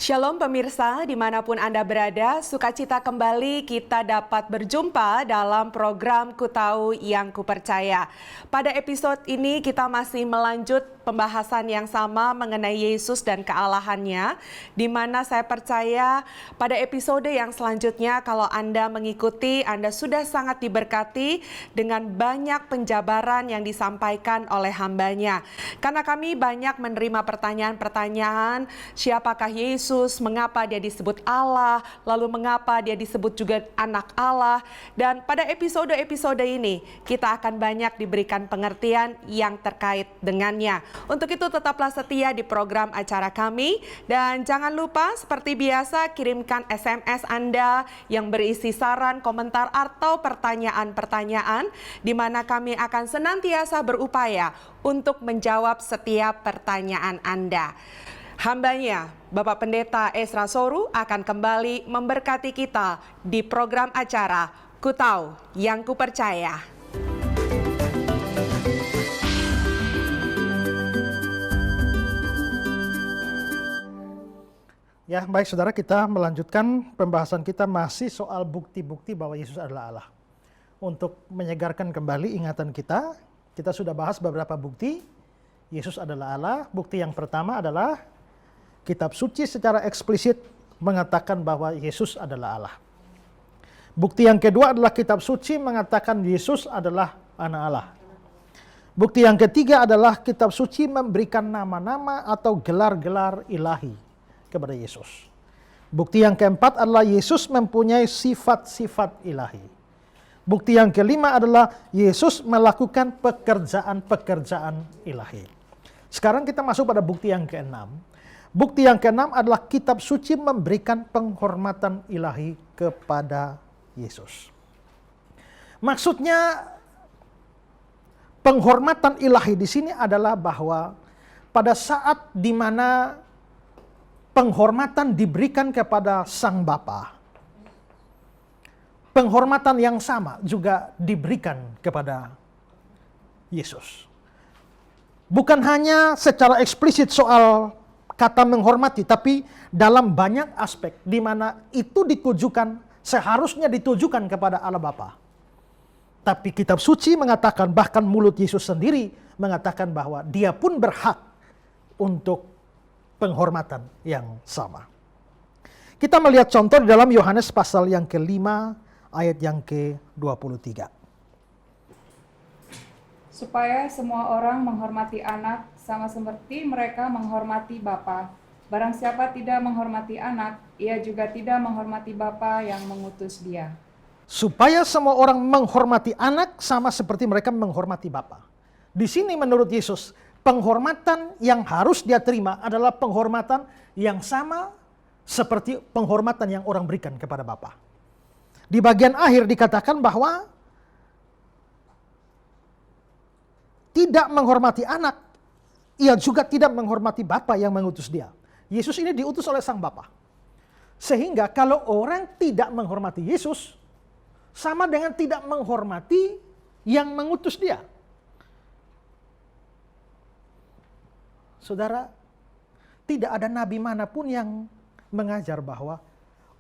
Shalom pemirsa, dimanapun Anda berada, sukacita kembali kita dapat berjumpa dalam program Ku Tahu Yang Kupercaya. Pada episode ini kita masih melanjut pembahasan yang sama mengenai Yesus dan kealahannya, di mana saya percaya pada episode yang selanjutnya kalau Anda mengikuti, Anda sudah sangat diberkati dengan banyak penjabaran yang disampaikan oleh hambanya. Karena kami banyak menerima pertanyaan-pertanyaan, siapakah Yesus, mengapa dia disebut Allah, lalu mengapa dia disebut juga anak Allah. Dan pada episode-episode ini kita akan banyak diberikan pengertian yang terkait dengannya. Untuk itu tetaplah setia di program acara kami. Dan jangan lupa seperti biasa kirimkan SMS Anda yang berisi saran, komentar atau pertanyaan-pertanyaan di mana kami akan senantiasa berupaya untuk menjawab setiap pertanyaan Anda. Hambanya, Bapak Pendeta Ezra Soru akan kembali memberkati kita di program acara Ku Tahu Yang Kupercaya. Ya, baik saudara, kita melanjutkan pembahasan kita masih soal bukti-bukti bahwa Yesus adalah Allah. Untuk menyegarkan kembali ingatan kita, kita sudah bahas beberapa bukti Yesus adalah Allah. Bukti yang pertama adalah Kitab Suci secara eksplisit mengatakan bahwa Yesus adalah Allah. Bukti yang kedua adalah Kitab Suci mengatakan Yesus adalah anak Allah. Bukti yang ketiga adalah Kitab Suci memberikan nama-nama atau gelar-gelar ilahi kepada Yesus. Bukti yang keempat adalah Yesus mempunyai sifat-sifat ilahi. Bukti yang kelima adalah Yesus melakukan pekerjaan-pekerjaan ilahi. Sekarang kita masuk pada bukti yang keenam. Bukti yang keenam adalah Kitab Suci memberikan penghormatan ilahi kepada Yesus. Maksudnya penghormatan ilahi di sini adalah bahwa pada saat di mana penghormatan diberikan kepada Sang Bapa, penghormatan yang sama juga diberikan kepada Yesus. Bukan hanya secara eksplisit soal kata menghormati, tapi dalam banyak aspek di mana itu ditujukan, seharusnya ditujukan kepada Allah Bapa. Tapi Kitab Suci mengatakan, bahkan mulut Yesus sendiri mengatakan bahwa dia pun berhak untuk penghormatan yang sama. Kita melihat contoh di dalam Yohanes pasal yang ke-5 ayat yang ke-23. Supaya semua orang menghormati anak sama seperti mereka menghormati Bapa. Barang siapa tidak menghormati anak, ia juga tidak menghormati Bapa yang mengutus dia. Supaya semua orang menghormati anak sama seperti mereka menghormati Bapa. Di sini menurut Yesus, penghormatan yang harus dia terima adalah penghormatan yang sama seperti penghormatan yang orang berikan kepada Bapa. Di bagian akhir dikatakan bahwa tidak menghormati anak, ia juga tidak menghormati Bapa yang mengutus dia. Yesus ini diutus oleh Sang Bapa. Sehingga kalau orang tidak menghormati Yesus, sama dengan tidak menghormati yang mengutus dia. Saudara, tidak ada nabi manapun yang mengajar bahwa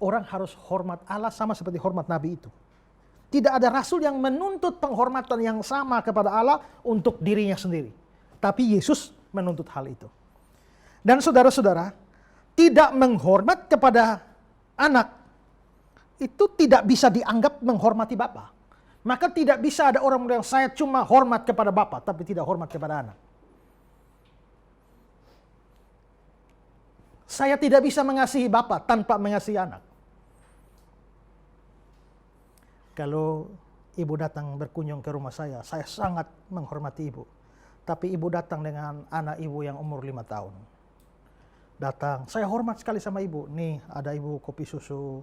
orang harus hormat Allah sama seperti hormat nabi itu. Tidak ada rasul yang menuntut penghormatan yang sama kepada Allah untuk dirinya sendiri. Tapi Yesus menuntut hal itu. Dan saudara-saudara, tidak menghormat kepada anak itu tidak bisa dianggap menghormati Bapa. Maka tidak bisa ada orang yang saya cuma hormat kepada Bapa tapi tidak hormat kepada anak. Saya tidak bisa mengasihi Bapa tanpa mengasihi anak. Kalau ibu datang berkunjung ke rumah saya sangat menghormati ibu. Tapi ibu datang dengan anak ibu yang umur 5 tahun. Datang, saya hormat sekali sama ibu. Nih ada ibu kopi susu,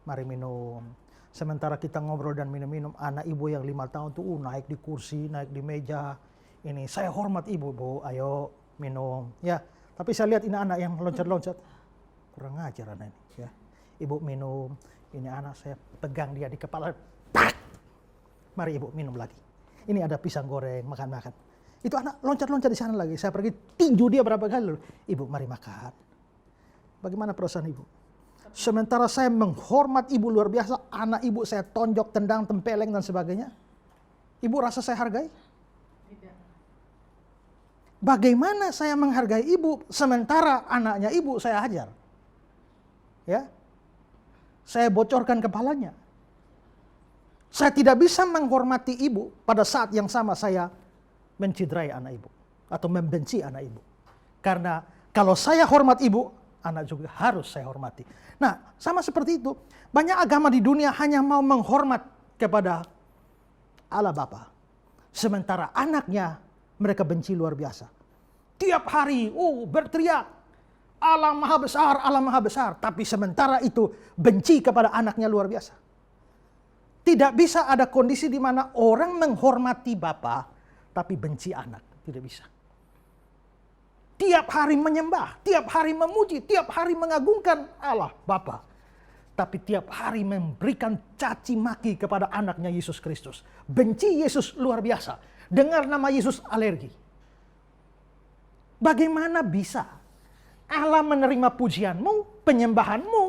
mari minum. Sementara kita ngobrol dan minum-minum, anak ibu yang 5 tahun tuh naik di kursi, naik di meja. Ini saya hormat ibu, bu, ayo minum. Ya. Tapi saya lihat ini anak yang loncat-loncat. Kurang ajar anak ini. Ya. Ibu minum. Ini anak saya pegang dia di kepala. Pak! Mari ibu minum lagi. Ini ada pisang goreng, makan-makan. Itu anak loncat-loncat di sana lagi. Saya pergi tinju dia berapa kali. Ibu mari makan. Bagaimana perasaan ibu? Sementara saya menghormat ibu luar biasa, anak ibu saya tonjok, tendang, tempeleng dan sebagainya. Ibu rasa saya hargai? Bagaimana saya menghargai ibu sementara anaknya ibu saya hajar? Ya. Saya bocorkan kepalanya. Saya tidak bisa menghormati ibu pada saat yang sama saya menciderai anak ibu atau membenci anak ibu. Karena kalau saya hormat ibu, anak juga harus saya hormati. Nah, sama seperti itu. Banyak agama di dunia hanya mau menghormat kepada Allah Bapa. Sementara anaknya mereka benci luar biasa. Tiap hari berteriak, Allah Maha Besar, Allah Maha Besar. Tapi sementara itu benci kepada anaknya luar biasa. Tidak bisa ada kondisi di mana orang menghormati Bapa tapi benci anak. Tidak bisa. Tiap hari menyembah, tiap hari memuji, tiap hari mengagungkan Allah Bapa. Tapi tiap hari memberikan caci maki kepada anaknya Yesus Kristus. Benci Yesus luar biasa. Dengar nama Yesus alergi. Bagaimana bisa Allah menerima pujianmu, penyembahanmu,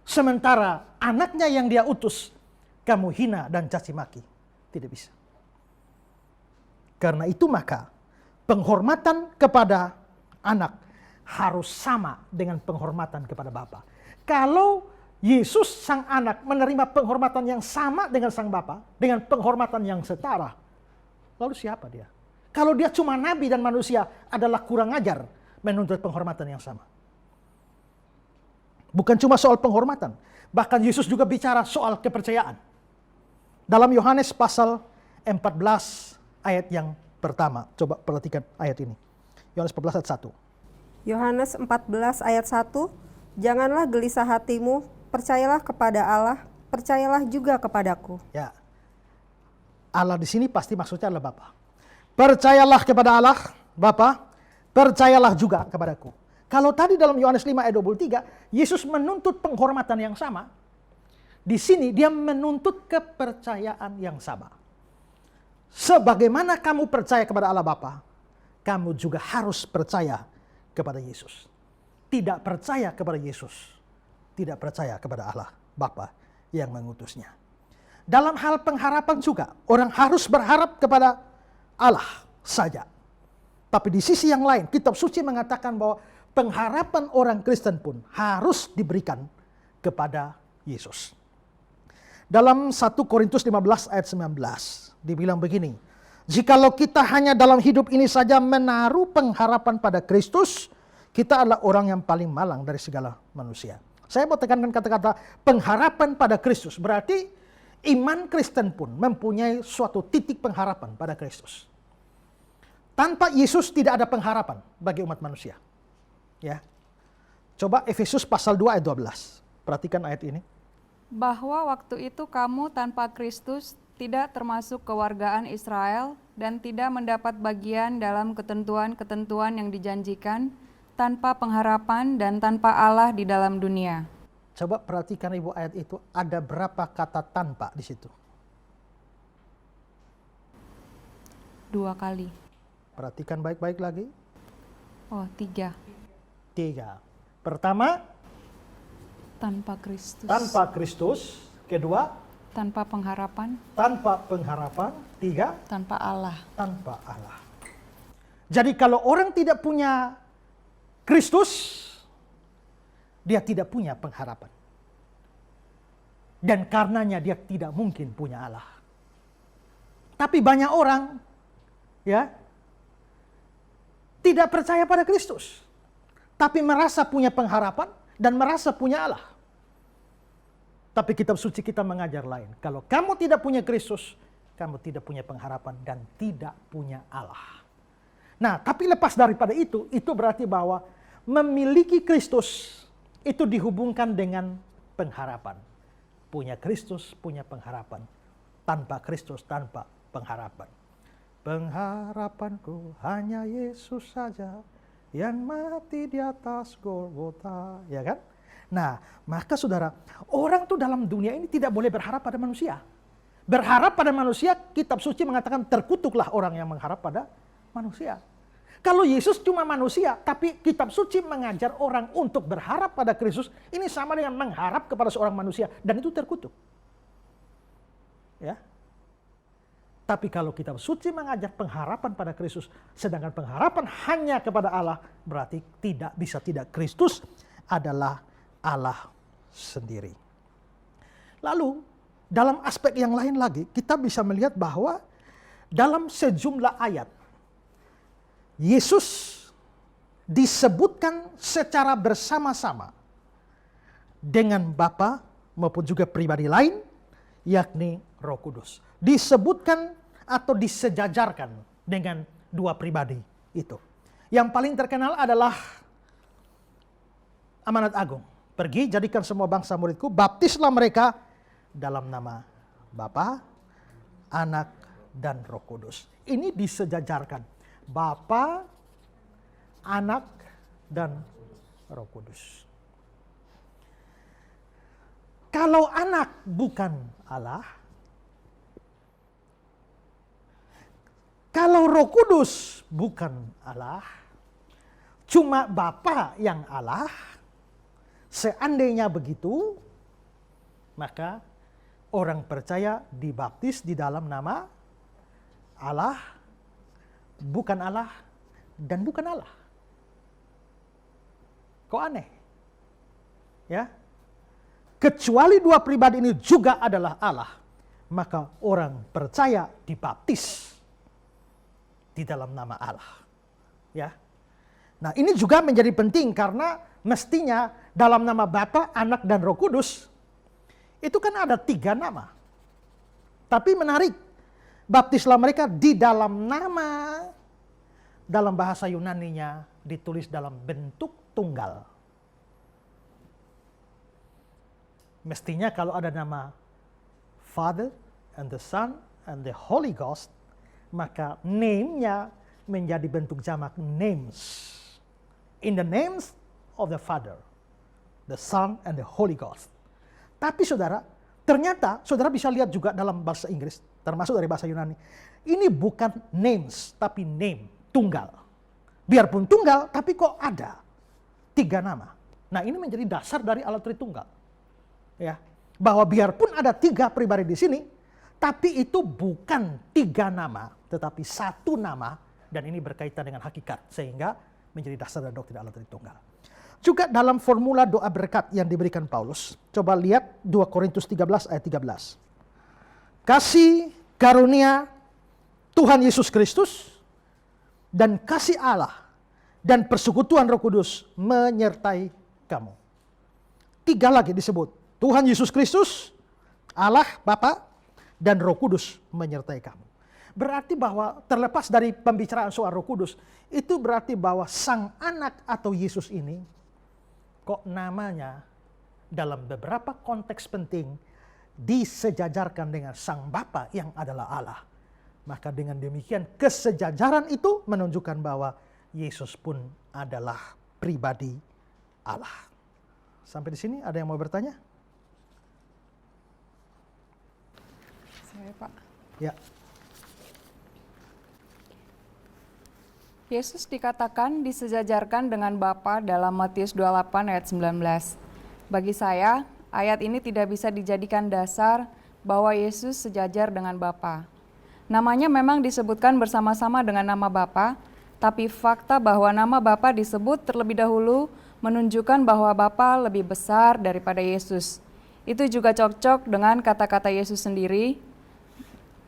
sementara anaknya yang dia utus kamu hina dan caci maki? Tidak bisa. Karena itu maka penghormatan kepada anak harus sama dengan penghormatan kepada Bapa. Kalau Yesus sang anak menerima penghormatan yang sama dengan sang Bapa, dengan penghormatan yang setara, lalu siapa dia? Kalau dia cuma nabi dan manusia, adalah kurang ajar menuntut penghormatan yang sama. Bukan cuma soal penghormatan, bahkan Yesus juga bicara soal kepercayaan. Dalam Yohanes pasal 14 ayat yang pertama, coba perhatikan ayat ini. Yohanes 14 ayat 1. Yohanes 14 ayat 1, janganlah gelisah hatimu, percayalah kepada Allah, percayalah juga kepadaku. Ya, Allah di sini pasti maksudnya adalah Bapa. Percayalah kepada Allah, Bapa, percayalah juga kepadaku. Kalau tadi dalam Yohanes 5 ayat 23, Yesus menuntut penghormatan yang sama. Di sini dia menuntut kepercayaan yang sama. Sebagaimana kamu percaya kepada Allah Bapa, kamu juga harus percaya kepada Yesus. Tidak percaya kepada Yesus, tidak percaya kepada Allah Bapa yang mengutusnya. Dalam hal pengharapan juga, orang harus berharap kepada Allah saja. Tapi di sisi yang lain, kitab suci mengatakan bahwa pengharapan orang Kristen pun harus diberikan kepada Yesus. Dalam 1 Korintus 15 ayat 19 dibilang begini, jikalau kita hanya dalam hidup ini saja menaruh pengharapan pada Kristus, kita adalah orang yang paling malang dari segala manusia. Saya mau tekankan kata-kata pengharapan pada Kristus. Berarti iman Kristen pun mempunyai suatu titik pengharapan pada Kristus. Tanpa Yesus tidak ada pengharapan bagi umat manusia. Ya. Coba Efesus pasal 2 ayat 12. Perhatikan ayat ini. Bahwa waktu itu kamu tanpa Kristus tidak termasuk kewargaan Israel dan tidak mendapat bagian dalam ketentuan-ketentuan yang dijanjikan, tanpa pengharapan dan tanpa Allah di dalam dunia. Coba perhatikan Ibu ayat itu, ada berapa kata tanpa di situ? 2 kali. Perhatikan baik-baik lagi. 3. 3. Pertama, Tanpa Kristus. tanpa Kristus. Kedua, Tanpa pengharapan. tanpa pengharapan. 3, Tanpa Allah. tanpa Allah. Jadi kalau orang tidak punya Kristus, dia tidak punya pengharapan. Dan karenanya dia tidak mungkin punya Allah. Tapi banyak orang ya tidak percaya pada Kristus, tapi merasa punya pengharapan dan merasa punya Allah. Tapi kitab suci kita mengajar lain. Kalau kamu tidak punya Kristus, kamu tidak punya pengharapan dan tidak punya Allah. Nah, tapi lepas daripada itu berarti bahwa memiliki Kristus itu dihubungkan dengan pengharapan. Punya Kristus, punya pengharapan. Tanpa Kristus, tanpa pengharapan. Pengharapanku hanya Yesus saja yang mati di atas Golgota, ya kan? Nah, maka saudara, orang tuh dalam dunia ini tidak boleh berharap pada manusia. Berharap pada manusia, kitab suci mengatakan terkutuklah orang yang mengharap pada manusia. Kalau Yesus cuma manusia, tapi kitab suci mengajar orang untuk berharap pada Kristus, ini sama dengan mengharap kepada seorang manusia, dan itu terkutuk. Ya. Tapi kalau kitab suci mengajar pengharapan pada Kristus, sedangkan pengharapan hanya kepada Allah, berarti tidak Kristus adalah Allah sendiri. Lalu, dalam aspek yang lain lagi, kita bisa melihat bahwa dalam sejumlah ayat, Yesus disebutkan secara bersama-sama dengan Bapa maupun juga pribadi lain, yakni Roh Kudus. Disebutkan atau disejajarkan dengan dua pribadi itu. Yang paling terkenal adalah amanat agung. Pergi, jadikan semua bangsa muridku, baptislah mereka dalam nama Bapa, Anak, dan Roh Kudus. Ini disejajarkan. Bapa, Anak, dan Roh Kudus. Kalau anak bukan Allah, kalau Roh Kudus bukan Allah, cuma Bapa yang Allah, seandainya begitu, maka orang percaya dibaptis di dalam nama Allah, bukan Allah, dan bukan Allah. Kok aneh? Ya. Kecuali dua pribadi ini juga adalah Allah, maka orang percaya dibaptis di dalam nama Allah. Ya. Nah, ini juga menjadi penting karena mestinya dalam nama Bapa, Anak, dan Roh Kudus itu kan ada 3 nama. Tapi menarik, baptislah mereka di dalam nama, dalam bahasa Yunaninya ditulis dalam bentuk tunggal. Mestinya kalau ada nama Father and the Son and the Holy Ghost, maka name-nya menjadi bentuk jamak names. In the names of the Father, the Son, and the Holy Ghost. Tapi saudara, ternyata saudara bisa lihat juga dalam bahasa Inggris, termasuk dari bahasa Yunani. Ini bukan names, tapi name, tunggal. Biarpun tunggal, tapi kok ada 3 nama. Nah, ini menjadi dasar dari Allah Tritunggal. Ya, bahwa biarpun ada 3 pribadi di sini, tapi itu bukan 3 nama, tetapi 1 nama, dan ini berkaitan dengan hakikat, sehingga menjadi dasar dari doktrin Allah Tritunggal. Juga dalam formula doa berkat yang diberikan Paulus, coba lihat 2 Korintus 13 ayat 13. Kasih karunia Tuhan Yesus Kristus dan kasih Allah dan persekutuan Roh Kudus menyertai kamu. 3 lagi disebut, Tuhan Yesus Kristus, Allah Bapa, dan Roh Kudus menyertai kamu. Berarti bahwa terlepas dari pembicaraan soal Roh Kudus, itu berarti bahwa Sang Anak atau Yesus ini, kok namanya dalam beberapa konteks penting disejajarkan dengan Sang Bapa yang adalah Allah. Maka dengan demikian kesejajaran itu menunjukkan bahwa Yesus pun adalah pribadi Allah. Sampai di sini ada yang mau bertanya? Saya, Pak. Ya. Yesus dikatakan disejajarkan dengan Bapa dalam Matius 28 ayat 19. Bagi saya, ayat ini tidak bisa dijadikan dasar bahwa Yesus sejajar dengan Bapa. Namanya memang disebutkan bersama-sama dengan nama Bapa, tapi fakta bahwa nama Bapa disebut terlebih dahulu menunjukkan bahwa Bapa lebih besar daripada Yesus. Itu juga cocok dengan kata-kata Yesus sendiri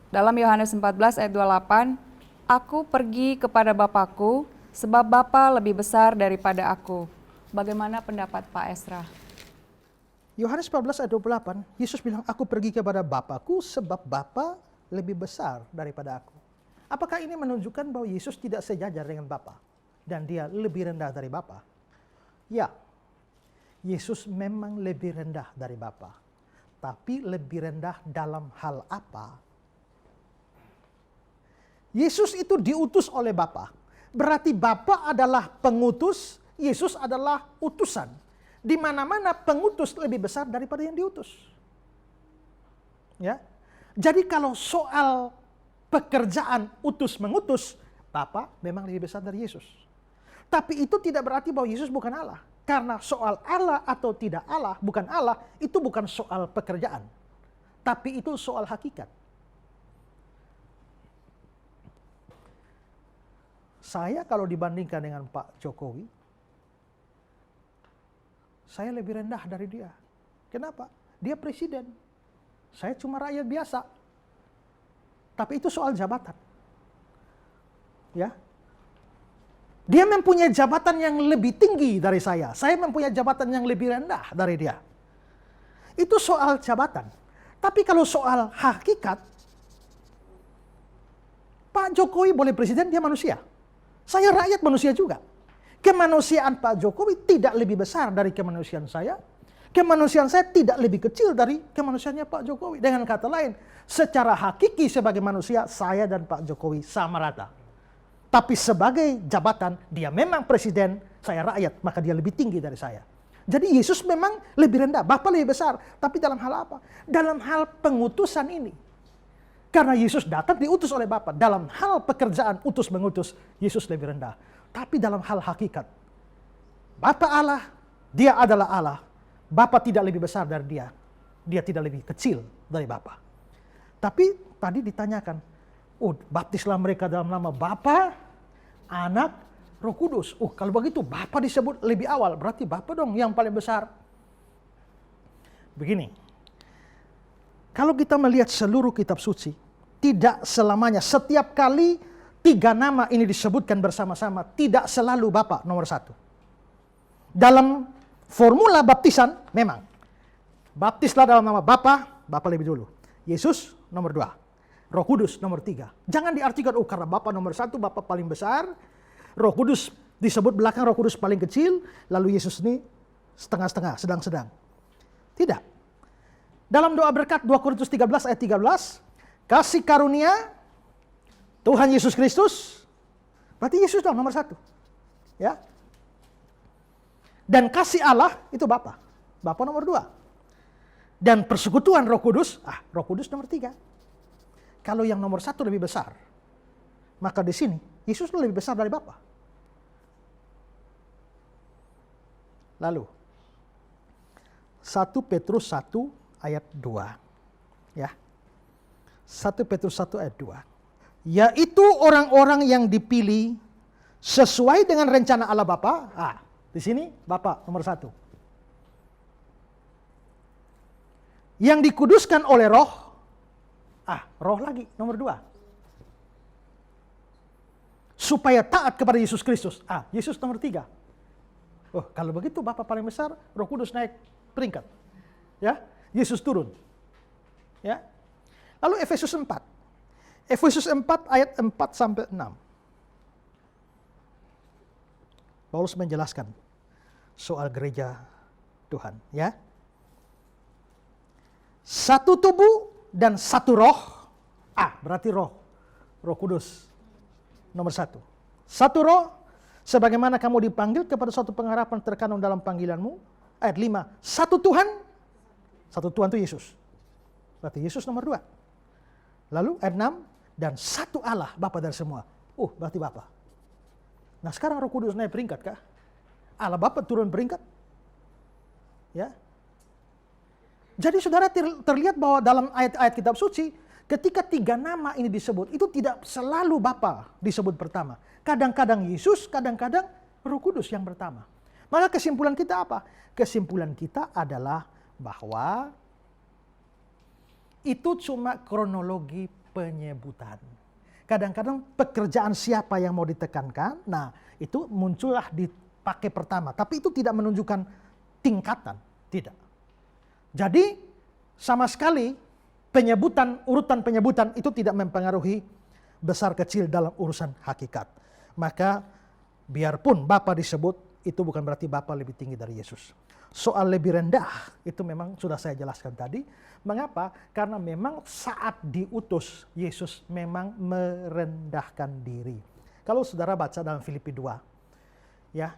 dalam Yohanes 14 ayat 28, Aku pergi kepada Bapakku, sebab Bapa lebih besar daripada aku. Bagaimana pendapat Pak Esra? Yohanes 14 ayat 28, Yesus bilang, aku pergi kepada Bapakku sebab Bapa lebih besar daripada aku. Apakah ini menunjukkan bahwa Yesus tidak sejajar dengan Bapa dan dia lebih rendah dari Bapa? Ya, Yesus memang lebih rendah dari Bapa. Tapi lebih rendah dalam hal apa? Yesus itu diutus oleh Bapa. Berarti Bapa adalah pengutus, Yesus adalah utusan. Di mana-mana pengutus lebih besar daripada yang diutus. Ya. Jadi kalau soal pekerjaan utus-mengutus, Bapa memang lebih besar dari Yesus. Tapi itu tidak berarti bahwa Yesus bukan Allah. Karena soal Allah atau tidak Allah, bukan Allah, itu bukan soal pekerjaan. Tapi itu soal hakikat. Saya kalau dibandingkan dengan Pak Jokowi, saya lebih rendah dari dia. Kenapa? Dia presiden. Saya cuma rakyat biasa. Tapi itu soal jabatan. Ya. Dia mempunyai jabatan yang lebih tinggi dari saya. Saya mempunyai jabatan yang lebih rendah dari dia. Itu soal jabatan. Tapi kalau soal hakikat, Pak Jokowi boleh presiden, dia manusia. Saya rakyat manusia juga. Kemanusiaan Pak Jokowi tidak lebih besar dari kemanusiaan saya. Kemanusiaan saya tidak lebih kecil dari kemanusiaannya Pak Jokowi. Dengan kata lain, secara hakiki sebagai manusia, saya dan Pak Jokowi sama rata. Tapi sebagai jabatan, dia memang presiden, saya rakyat, maka dia lebih tinggi dari saya. Jadi Yesus memang lebih rendah, Bapa lebih besar. Tapi dalam hal apa? Dalam hal pengutusan ini. Karena Yesus datang diutus oleh Bapa. Dalam hal pekerjaan utus mengutus, Yesus lebih rendah. Tapi dalam hal hakikat, Bapa Allah, dia adalah Allah. Bapa tidak lebih besar dari dia. Dia tidak lebih kecil dari Bapa. Tapi tadi ditanyakan, baptislah mereka dalam nama Bapa, Anak, Roh Kudus. Kalau begitu Bapa disebut lebih awal, berarti Bapa dong yang paling besar. Begini, kalau kita melihat seluruh kitab suci, tidak selamanya, setiap kali 3 nama ini disebutkan bersama-sama, tidak selalu Bapa nomor 1. Dalam formula baptisan, memang baptislah dalam nama Bapa, Bapa lebih dulu. Yesus nomor 2. Roh Kudus nomor 3. Jangan diartikan, karena Bapa nomor 1, Bapa paling besar, Roh Kudus disebut belakang, Roh Kudus paling kecil, lalu Yesus ini setengah-setengah, sedang-sedang. Tidak. Dalam doa berkat 2 Korintus 13 ayat 13, kasih karunia Tuhan Yesus Kristus, berarti Yesus dong nomor 1. Ya. Dan kasih Allah itu Bapa. Bapa nomor 2. Dan persekutuan Roh Kudus, Roh Kudus nomor 3. Kalau yang nomor 1 lebih besar, maka di sini Yesus lebih besar dari Bapa. Lalu 1 Petrus 1 ayat 2. Ya. 1 Petrus 1 ayat 2. Yaitu orang-orang yang dipilih sesuai dengan rencana Allah Bapa. Di sini Bapa nomor 1. Yang dikuduskan oleh Roh. Roh lagi nomor 2. Supaya taat kepada Yesus Kristus. Yesus nomor 3. Kalau begitu Bapa paling besar, Roh Kudus naik peringkat. Ya, Yesus turun. Ya. Lalu Efesus 4. Efesus 4 ayat 4 sampai 6. Paulus menjelaskan soal gereja Tuhan, ya. Satu tubuh dan satu roh. Berarti roh Kudus nomor 1. Satu roh, sebagaimana kamu dipanggil kepada suatu pengharapan terkandung dalam panggilanmu. Ayat 5. Satu Tuhan itu Yesus. Berarti Yesus nomor 2. Lalu ayat 6. Dan satu Allah, Bapa dari semua. Berarti Bapa. Nah sekarang Roh Kudus naik peringkat kah? Allah Bapa turun peringkat? Ya. Jadi saudara terlihat bahwa dalam ayat-ayat kitab suci, ketika 3 nama ini disebut, itu tidak selalu Bapa disebut pertama. Kadang-kadang Yesus, kadang-kadang Roh Kudus yang pertama. Maka kesimpulan kita apa? Kesimpulan kita adalah bahwa itu cuma kronologi penyebutan. Kadang-kadang pekerjaan siapa yang mau ditekankan, itu muncullah dipakai pertama. Tapi itu tidak menunjukkan tingkatan, tidak. Jadi sama sekali urutan penyebutan itu tidak mempengaruhi besar kecil dalam urusan hakikat. Maka biarpun Bapa disebut, itu bukan berarti Bapa lebih tinggi dari Yesus. Soal lebih rendah, itu memang sudah saya jelaskan tadi. Mengapa? Karena memang saat diutus, Yesus memang merendahkan diri. Kalau saudara baca dalam Filipi 2, ya,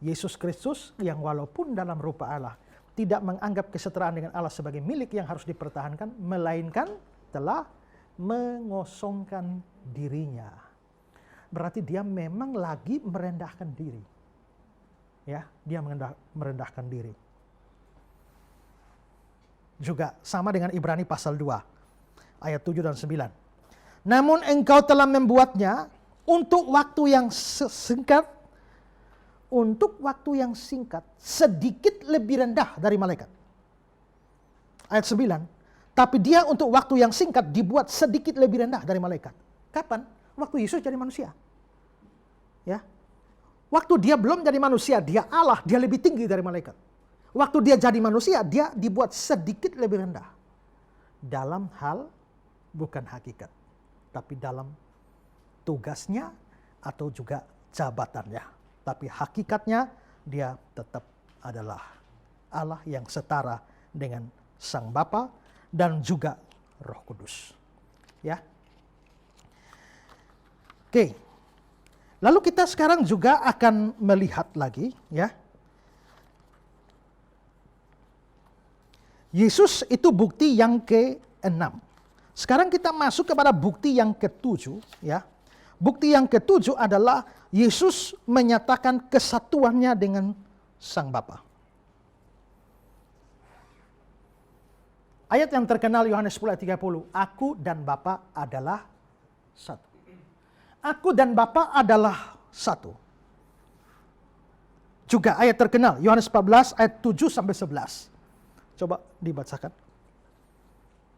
Yesus Kristus yang walaupun dalam rupa Allah, tidak menganggap kesetaraan dengan Allah sebagai milik yang harus dipertahankan, melainkan telah mengosongkan dirinya. berarti dia memang lagi merendahkan diri. Ya, dia merendahkan diri. Juga sama dengan Ibrani pasal 2 ayat 7 dan 9. Namun engkau telah membuatnya untuk waktu yang singkat, sedikit lebih rendah dari malaikat. Ayat 9, tapi dia untuk waktu yang singkat dibuat sedikit lebih rendah dari malaikat. Kapan? Waktu Yesus jadi manusia. Ya. Waktu dia belum jadi manusia, dia Allah, dia lebih tinggi dari malaikat. Waktu dia jadi manusia, dia dibuat sedikit lebih rendah. Dalam hal bukan hakikat, tapi dalam tugasnya atau juga jabatannya. Tapi hakikatnya dia tetap adalah Allah yang setara dengan Sang Bapa dan juga Roh Kudus. Ya. Oke. Lalu kita sekarang juga akan melihat lagi, ya. Yesus itu bukti yang ke-6. Sekarang kita masuk kepada bukti yang ke-7, ya. Bukti yang ke-7 adalah Yesus menyatakan kesatuannya dengan Sang Bapa. Ayat yang terkenal Yohanes 10 ayat 30, aku dan Bapa adalah satu. Aku dan Bapa adalah satu. Juga ayat terkenal Yohanes 14 ayat 7 sampai 11. Coba dibacakan.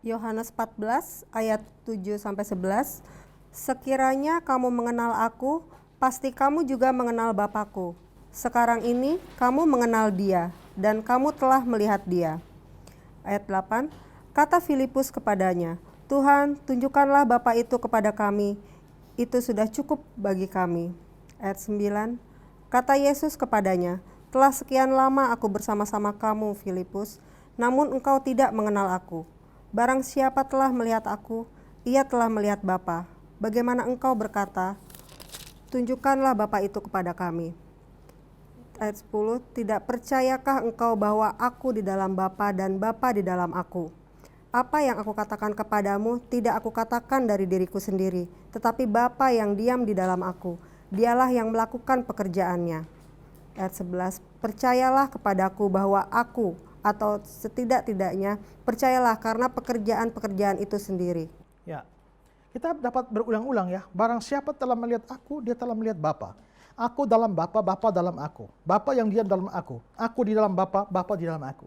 Yohanes 14 ayat 7 sampai 11. Sekiranya kamu mengenal aku, pasti kamu juga mengenal Bapa-Ku. Sekarang ini kamu mengenal Dia dan kamu telah melihat Dia. Ayat 8. Kata Filipus kepadanya, Tuhan, tunjukkanlah Bapa itu kepada kami. Itu sudah cukup bagi kami. Ayat 9. Kata Yesus kepadanya, telah sekian lama aku bersama-sama kamu, Filipus, namun engkau tidak mengenal aku. Barang siapa telah melihat aku, ia telah melihat Bapa. Bagaimana engkau berkata, tunjukkanlah Bapa itu kepada kami. Ayat 10, tidak percayakah engkau bahwa aku di dalam Bapa dan Bapa di dalam aku? Apa yang aku katakan kepadamu, tidak aku katakan dari diriku sendiri, tetapi Bapa yang diam di dalam aku, dialah yang melakukan pekerjaannya. Ayat 11, percayalah kepadaku bahwa aku, atau setidak-tidaknya percayalah karena pekerjaan-pekerjaan itu sendiri. Ya, kita dapat berulang-ulang ya. Barang siapa telah melihat aku, dia telah melihat Bapa. Aku dalam Bapa, Bapa dalam aku. Bapa yang diam dalam aku. Aku di dalam Bapa, Bapa di dalam aku.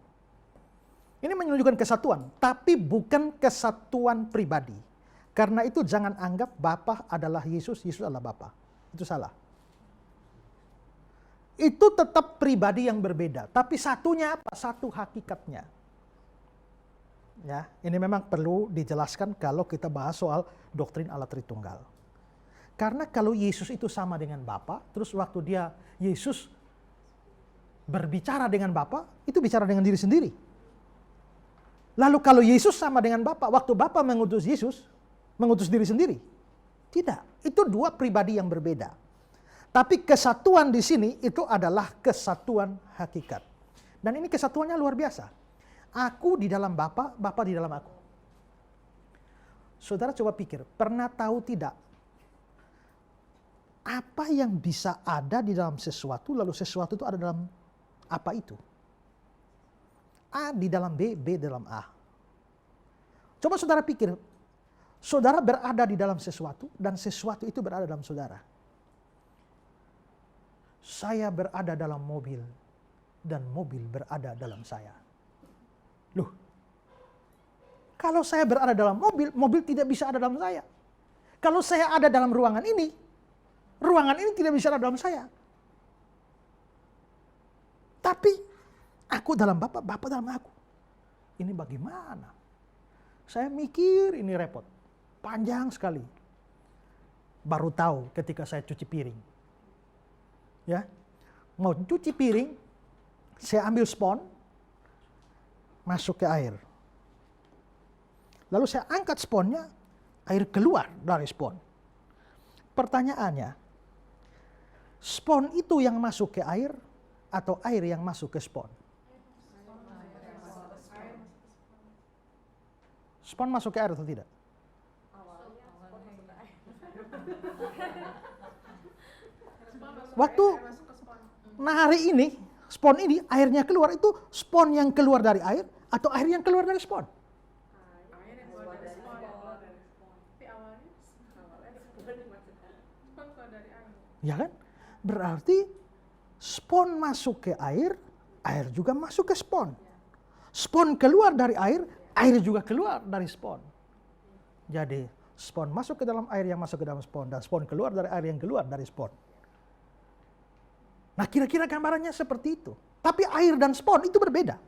Ini menunjukkan kesatuan, tapi bukan kesatuan pribadi. Karena itu jangan anggap Bapa adalah Yesus, Yesus adalah Bapa. Itu salah. Itu tetap pribadi yang berbeda, tapi satunya apa? Satu hakikatnya. Ya, ini memang perlu dijelaskan kalau kita bahas soal doktrin Allah Tritunggal. Karena kalau Yesus itu sama dengan Bapa, terus waktu Yesus berbicara dengan Bapa, itu bicara dengan diri sendiri. Lalu kalau Yesus sama dengan Bapa, waktu Bapa mengutus Yesus, mengutus diri sendiri. Tidak, itu dua pribadi yang berbeda. Tapi kesatuan di sini itu adalah kesatuan hakikat. Dan ini kesatuannya luar biasa. Aku di dalam Bapa, Bapa di dalam aku. Saudara coba pikir, pernah tahu tidak? Apa yang bisa ada di dalam sesuatu, lalu sesuatu itu ada dalam apa itu? A di dalam B, B dalam A. Coba saudara pikir, saudara berada di dalam sesuatu, dan sesuatu itu berada dalam saudara. Saya berada dalam mobil, dan mobil berada dalam saya. Loh, kalau saya berada dalam mobil, mobil tidak bisa ada dalam saya. Kalau saya ada dalam ruangan ini tidak bisa ada dalam saya. Tapi, aku dalam Bapa, Bapa dalam aku. Ini bagaimana? Saya mikir ini repot. Panjang sekali. Baru tahu ketika saya cuci piring. Ya, mau cuci piring, saya ambil spons, masuk ke air. Lalu saya angkat sponsnya, air keluar dari spons. Pertanyaannya, spons itu yang masuk ke air atau air yang masuk ke spons? Spons masuk ke air atau tidak? Waktu hari ini, spon ini, airnya keluar, itu spon yang keluar dari air atau air yang keluar dari spon? Ya kan? Berarti spon masuk ke air, air juga masuk ke spon. Spon keluar dari air juga keluar dari spon. Jadi spon masuk ke dalam air yang masuk ke dalam spon, dan spon keluar dari air yang keluar dari spon. Nah, kira-kira gambarannya seperti itu. Tapi air dan spon itu berbeda.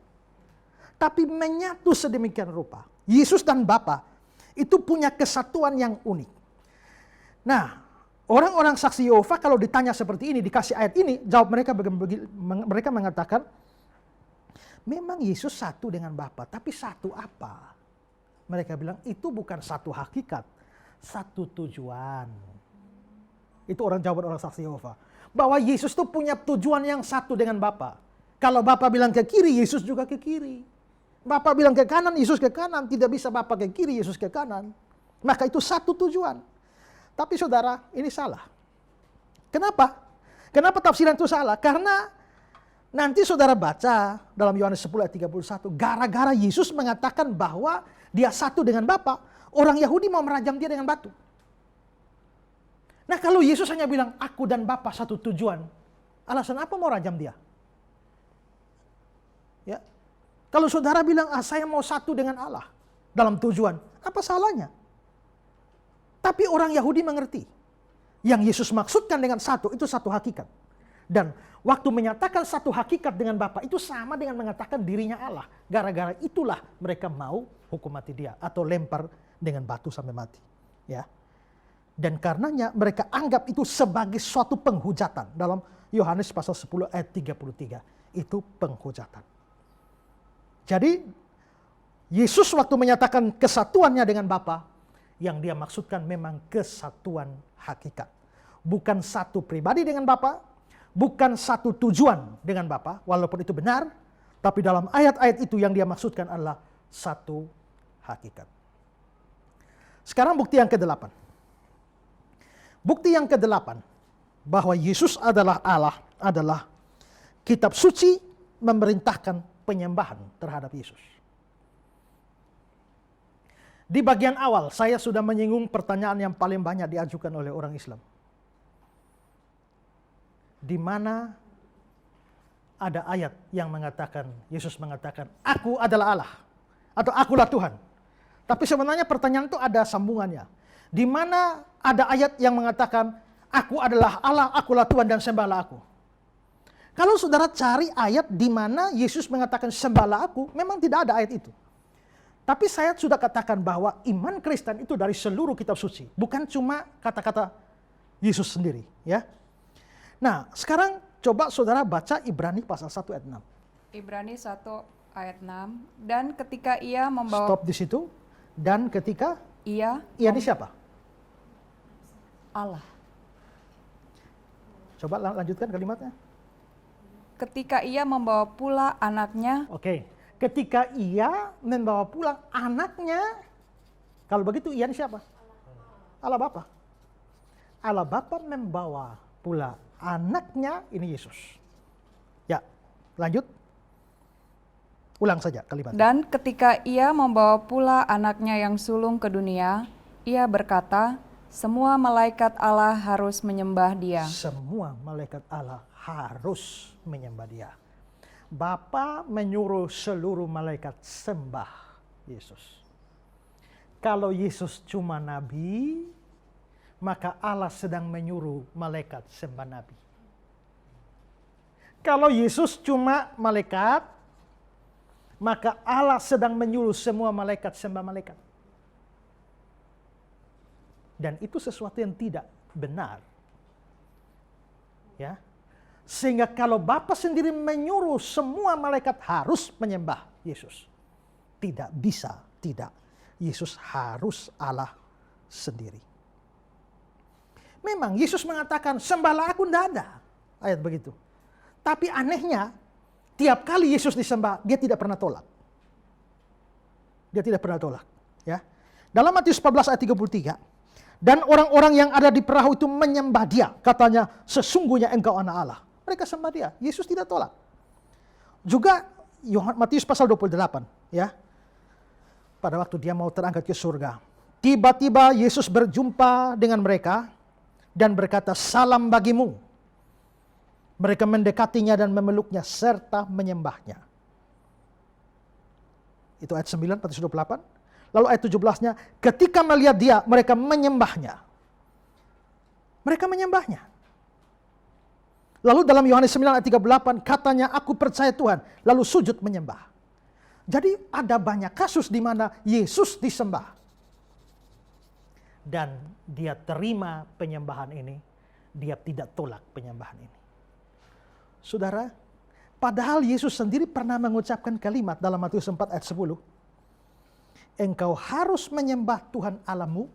Tapi menyatu sedemikian rupa. Yesus dan Bapa itu punya kesatuan yang unik. Nah, orang-orang saksi Yehova kalau ditanya seperti ini, dikasih ayat ini, jawab mereka mengatakan, memang Yesus satu dengan Bapa, tapi satu apa? Mereka bilang itu bukan satu hakikat, satu tujuan. Itu jawaban orang saksi Yehova. Bahwa Yesus itu punya tujuan yang satu dengan Bapa. Kalau Bapa bilang ke kiri, Yesus juga ke kiri. Bapa bilang ke kanan, Yesus ke kanan. Tidak bisa Bapa ke kiri, Yesus ke kanan. Maka itu satu tujuan. Tapi saudara, ini salah. Kenapa? Kenapa tafsiran itu salah? Karena nanti saudara baca dalam Yohanes 10 ayat 31, gara-gara Yesus mengatakan bahwa dia satu dengan Bapa, orang Yahudi mau merajam dia dengan batu. Nah, kalau Yesus hanya bilang aku dan Bapa satu tujuan, alasan apa mau rajam dia? Ya. Kalau saudara bilang saya mau satu dengan Allah dalam tujuan, apa salahnya? Tapi orang Yahudi mengerti. Yang Yesus maksudkan dengan satu, itu satu hakikat. Dan waktu menyatakan satu hakikat dengan Bapa, itu sama dengan mengatakan dirinya Allah. Gara-gara itulah mereka mau hukum mati dia. Atau lempar dengan batu sampai mati. Ya. Dan karenanya mereka anggap itu sebagai suatu penghujatan. Dalam Yohanes pasal 10 ayat 33. Itu penghujatan. Jadi Yesus waktu menyatakan kesatuannya dengan Bapa, yang dia maksudkan memang kesatuan hakikat. Bukan satu pribadi dengan Bapa, bukan satu tujuan dengan Bapa, walaupun itu benar, tapi dalam ayat-ayat itu yang dia maksudkan adalah satu hakikat. Sekarang bukti yang ke-8. Bukti yang ke-8 bahwa Yesus adalah Allah adalah kitab suci memerintahkan penyembahan terhadap Yesus. Di bagian awal saya sudah menyinggung pertanyaan yang paling banyak diajukan oleh orang Islam. Di mana ada ayat yang mengatakan, Yesus mengatakan, aku adalah Allah, atau akulah Tuhan. Tapi sebenarnya pertanyaan itu ada sambungannya. Di mana ada ayat yang mengatakan, aku adalah Allah, akulah Tuhan dan sembahlah aku. Kalau saudara cari ayat di mana Yesus mengatakan sembahlah aku, memang tidak ada ayat itu. Tapi saya sudah katakan bahwa iman Kristen itu dari seluruh kitab suci, bukan cuma kata-kata Yesus sendiri, ya. Nah, sekarang coba saudara baca Ibrani pasal 1 ayat 6. Ibrani 1 ayat 6, dan ketika ia membawa... Stop di situ. Dan ketika Ia ini siapa? Allah. Coba lanjutkan kalimatnya. Ketika ia membawa pula anaknya. Oke. Ketika ia membawa pulang anaknya. Kalau begitu ia ini siapa? Allah Bapa. Allah Bapa membawa pula anaknya, ini Yesus. Ya, lanjut. Ulang saja kalimatnya. Dan ketika ia membawa pula anaknya yang sulung ke dunia, ia berkata, semua malaikat Allah harus menyembah dia. Semua malaikat Allah harus menyembah dia. Bapa menyuruh seluruh malaikat sembah Yesus. Kalau Yesus cuma nabi, maka Allah sedang menyuruh malaikat sembah nabi. Kalau Yesus cuma malaikat, maka Allah sedang menyuruh semua malaikat sembah malaikat. Dan itu sesuatu yang tidak benar. Ya. Sehingga kalau Bapa sendiri menyuruh semua malaikat harus menyembah Yesus. Tidak bisa, tidak. Yesus harus Allah sendiri. Memang Yesus mengatakan sembahlah aku, tidak ada ayat begitu. Tapi anehnya, tiap kali Yesus disembah, dia tidak pernah tolak. Dia tidak pernah tolak. Ya. Dalam Matius 14 ayat 33, Dan orang-orang yang ada di perahu itu menyembah dia. Katanya, sesungguhnya engkau anak Allah. Mereka sembah dia. Yesus tidak tolak. Juga Matius pasal 28. Ya. Pada waktu dia mau terangkat ke surga. Tiba-tiba Yesus berjumpa dengan mereka. Dan berkata, salam bagimu. Mereka mendekatinya dan memeluknya serta menyembahnya. Itu ayat 9, Matius 28. Lalu ayat 17-nya, ketika melihat dia, mereka menyembahnya. Mereka menyembahnya. Lalu dalam Yohanes 9 ayat 38, katanya, aku percaya Tuhan. Lalu sujud menyembah. Jadi ada banyak kasus di mana Yesus disembah. Dan dia terima penyembahan ini. Dia tidak tolak penyembahan ini. Saudara, padahal Yesus sendiri pernah mengucapkan kalimat dalam Matius 4 ayat 10. Engkau harus menyembah Tuhan Allahmu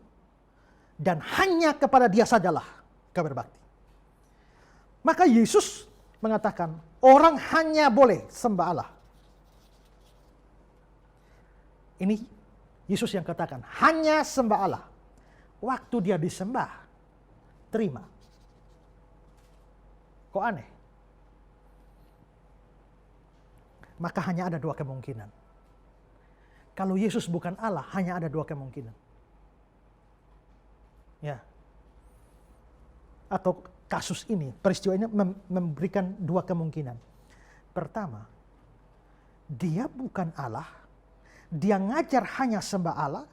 dan hanya kepada dia sajalah kau berbakti. Maka Yesus mengatakan orang hanya boleh sembah Allah. Ini Yesus yang katakan hanya sembah Allah. Waktu dia disembah, terima. Kok aneh? Maka hanya ada dua kemungkinan. Kalau Yesus bukan Allah, hanya ada dua kemungkinan. Ya. Atau kasus ini, peristiwa ini memberikan dua kemungkinan. Pertama, dia bukan Allah, dia ngajar hanya sembah Allah,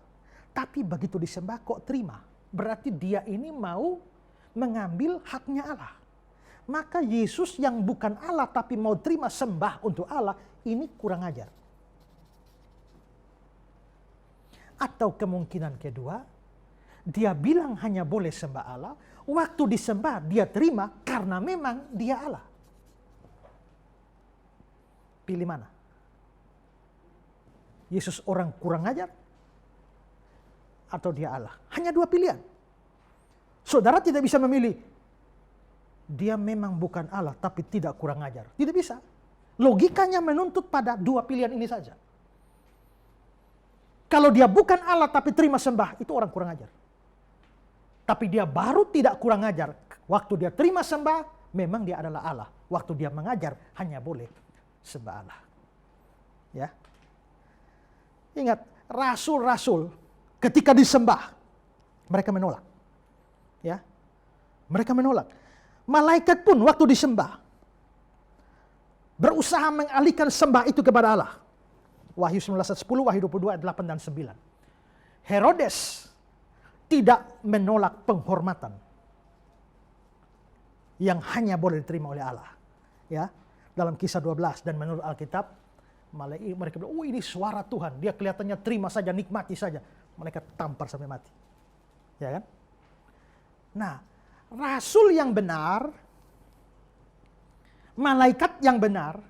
tapi begitu disembah kok terima. Berarti dia ini mau mengambil haknya Allah. Maka Yesus yang bukan Allah tapi mau terima sembah untuk Allah, ini kurang ajar. Atau kemungkinan kedua, dia bilang hanya boleh sembah Allah, waktu disembah dia terima karena memang dia Allah. Pilih mana? Yesus orang kurang ajar atau dia Allah? Hanya dua pilihan. Saudara tidak bisa memilih. Dia memang bukan Allah tapi tidak kurang ajar. Tidak bisa. Logikanya menuntut pada dua pilihan ini saja. Kalau dia bukan Allah tapi terima sembah, itu orang kurang ajar. Tapi dia baru tidak kurang ajar. Waktu dia terima sembah, memang dia adalah Allah. Waktu dia mengajar, hanya boleh sembah Allah. Ya. Ingat, rasul-rasul ketika disembah, mereka menolak. Ya. Mereka menolak. Malaikat pun waktu disembah, berusaha mengalihkan sembah itu kepada Allah. Wahyu 19 ayat 10, Wahyu 22 ayat 8 dan 9. Herodes tidak menolak penghormatan yang hanya boleh diterima oleh Allah. Ya, dalam Kisah 12 dan menurut Alkitab, mereka bilang, oh ini suara Tuhan. Dia kelihatannya terima saja, nikmati saja. Mereka tampar sampai mati. Ya kan? Nah, rasul yang benar, malaikat yang benar,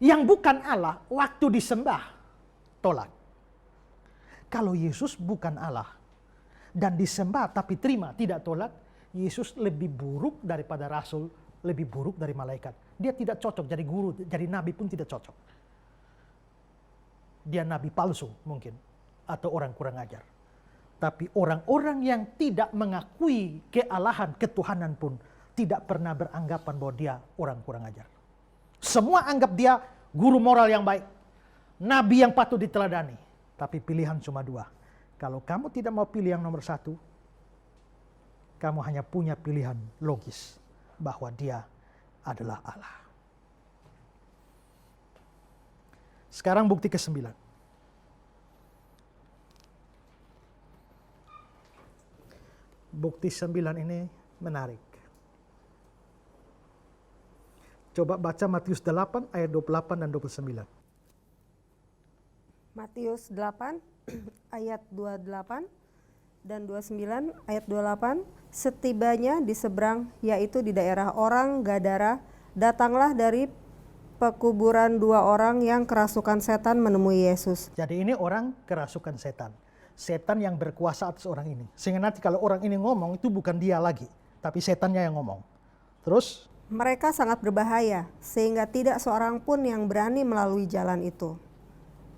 yang bukan Allah, waktu disembah, tolak. Kalau Yesus bukan Allah, dan disembah tapi terima, tidak tolak, Yesus lebih buruk daripada rasul, lebih buruk dari malaikat. Dia tidak cocok jadi guru, jadi nabi pun tidak cocok. Dia nabi palsu mungkin, atau orang kurang ajar. Tapi orang-orang yang tidak mengakui kealahan, ketuhanan pun tidak pernah beranggapan bahwa dia orang kurang ajar. Semua anggap dia guru moral yang baik, nabi yang patut diteladani. Tapi pilihan cuma dua. Kalau kamu tidak mau pilih yang nomor satu, kamu hanya punya pilihan logis bahwa dia adalah Allah. Sekarang bukti ke-9. Bukti 9 ini menarik. Coba baca Matius 8 ayat 28 dan 29. Matius 8 ayat 28 dan 29 ayat 28. Setibanya di seberang, yaitu di daerah orang Gadara, datanglah dari pekuburan dua orang yang kerasukan setan menemui Yesus. Jadi ini orang kerasukan setan. Setan yang berkuasa atas orang ini. Sehingga nanti kalau orang ini ngomong, itu bukan dia lagi, tapi setannya yang ngomong. Terus? Mereka sangat berbahaya, sehingga tidak seorang pun yang berani melalui jalan itu.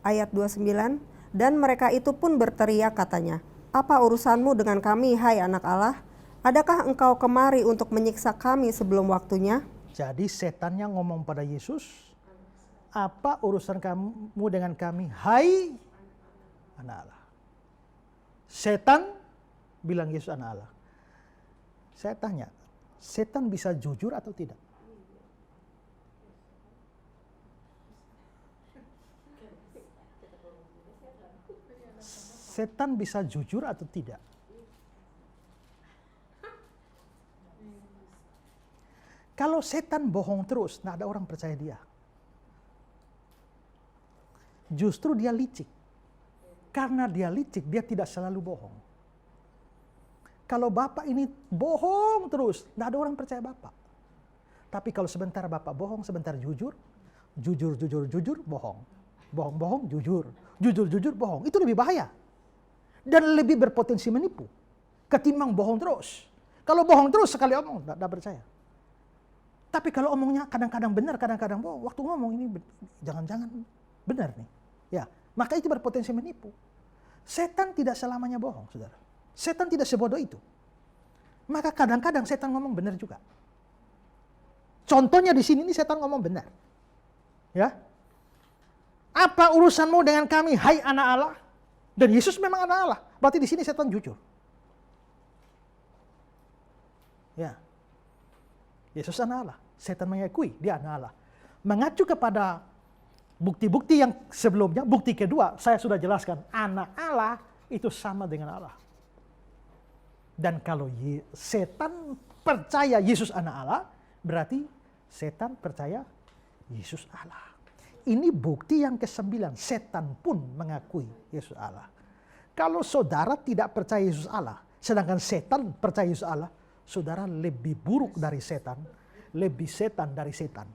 Ayat 29, dan mereka itu pun berteriak katanya, Apa urusanmu dengan kami, hai anak Allah? Adakah engkau kemari untuk menyiksa kami sebelum waktunya? Jadi setannya ngomong pada Yesus, apa urusan kamu dengan kami, hai anak Allah? Setan bilang Yesus anak Allah. Saya tanya, setan bisa jujur atau tidak? Setan bisa jujur atau tidak? Kalau setan bohong terus, tidak ada orang percaya dia. Justru dia licik. Karena dia licik, dia tidak selalu bohong. Kalau Bapak ini bohong terus, tidak ada orang percaya Bapak. Tapi kalau sebentar Bapak bohong, sebentar jujur, jujur, bohong. Bohong, jujur, bohong. Itu lebih bahaya. Dan lebih berpotensi menipu. Ketimbang bohong terus. Kalau bohong terus, sekali omong, tidak percaya. Tapi kalau omongnya kadang-kadang benar, kadang-kadang bohong, waktu ngomong ini jangan-jangan benar nih. Ya, maka itu berpotensi menipu. Setan tidak selamanya bohong, saudara. Setan tidak sebodoh itu. Maka kadang-kadang setan ngomong benar juga. Contohnya di sini ini setan ngomong benar. Ya. Apa urusanmu dengan kami, hai anak Allah? Dan Yesus memang anak Allah. Berarti di sini setan jujur. Ya. Yesus anak Allah. Setan mengakui dia anak Allah. Mengacu kepada bukti-bukti yang sebelumnya, bukti kedua saya sudah jelaskan. Anak Allah itu sama dengan Allah. Dan kalau setan percaya Yesus anak Allah, berarti setan percaya Yesus Allah. Ini bukti yang ke-9, setan pun mengakui Yesus Allah. Kalau saudara tidak percaya Yesus Allah, sedangkan setan percaya Yesus Allah, saudara lebih buruk dari setan, lebih setan dari setan.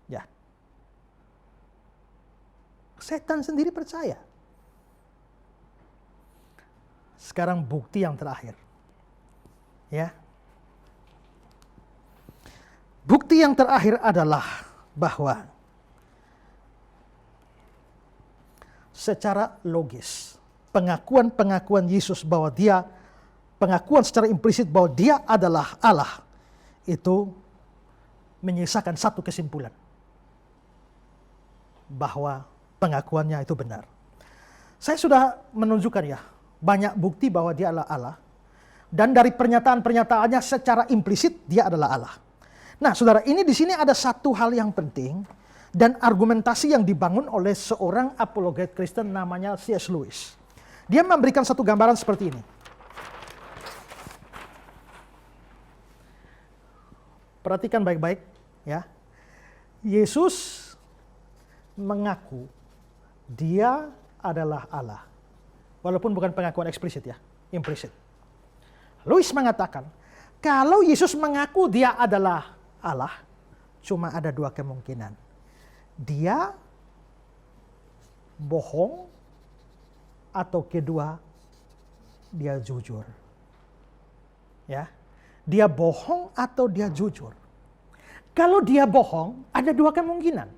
Ya. Setan sendiri percaya. Sekarang bukti yang terakhir. Ya. Bukti yang terakhir adalah bahwa secara logis, pengakuan Yesus bahwa dia, pengakuan secara implisit bahwa dia adalah Allah, itu menyisakan satu kesimpulan. Bahwa pengakuannya itu benar. Saya sudah menunjukkan ya, banyak bukti bahwa dia adalah Allah. Dan dari pernyataan-pernyataannya secara implisit dia adalah Allah. Nah saudara, ini di sini ada satu hal yang penting. Dan argumentasi yang dibangun oleh seorang apologet Kristen namanya C.S. Lewis. Dia memberikan satu gambaran seperti ini. Perhatikan baik-baik ya. Yesus mengaku dia adalah Allah. Walaupun bukan pengakuan eksplisit ya, implisit. Lewis mengatakan, kalau Yesus mengaku dia adalah Allah, cuma ada dua kemungkinan. Dia bohong atau kedua dia jujur. Ya. Dia bohong atau dia jujur. Kalau dia bohong, ada dua kemungkinan.